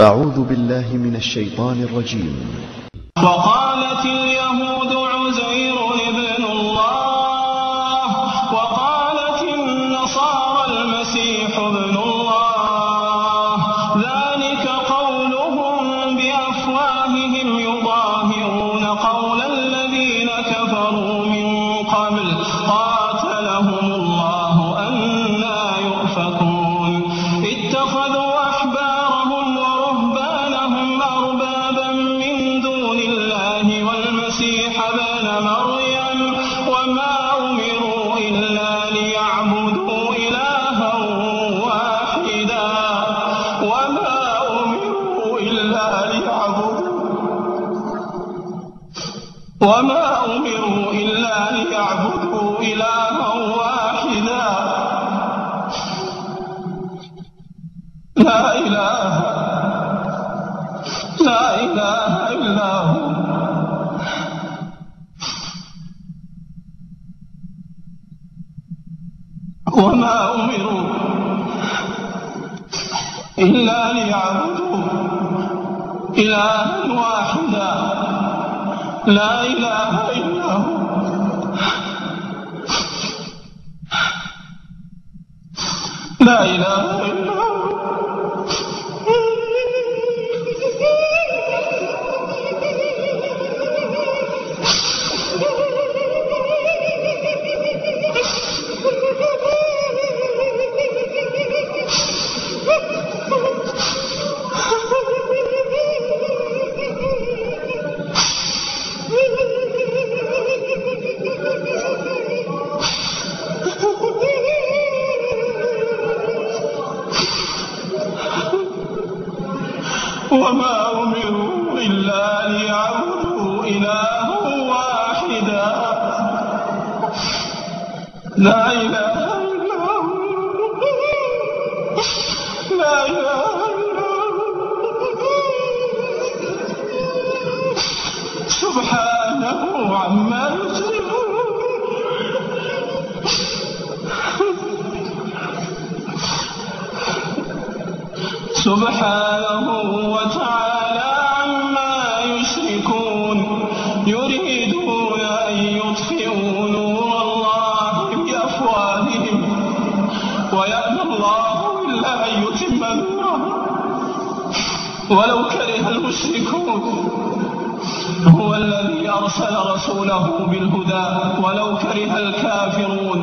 أعوذ بالله من الشيطان الرجيم. وقالت اليهود عزير ابن الله وقالت النصارى المسيح ابن الله ذلك قولهم بأفواههم يضاهئون قول الذين كفروا من قبل قاتلهم الله أنى يؤفكون اتخذوا أحبارهم ورهبانهم أربابا من دون الله والمسيح ابن مريم وما أمروا إلا ليعبدوا إلها واحدا لا إله إلا هو وما أمروا إلا ليعبدوا إلها واحدا لا إله إلا هو لا إله إلا هو وما أمروا إلا ليعبدوا إلها واحدا لا إله إلا هو لا إله إلا هو سبحانه عما يشركون سبحانه وتعالى عما يشركون يريدون أن يطفئوا نور الله بأفواههم ويأبى الله إلا أن يتم نوره ولو كره المشركون هو الذي أرسل رسوله بالهدى ولو كره الكافرون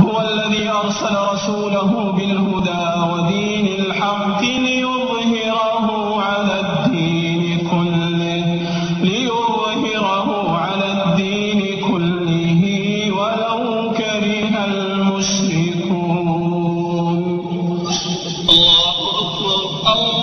هو الذي أرسل رسوله بالهدى ودين الحق ليظهره على الدين كله ولو كره المشركون. الله أكبر.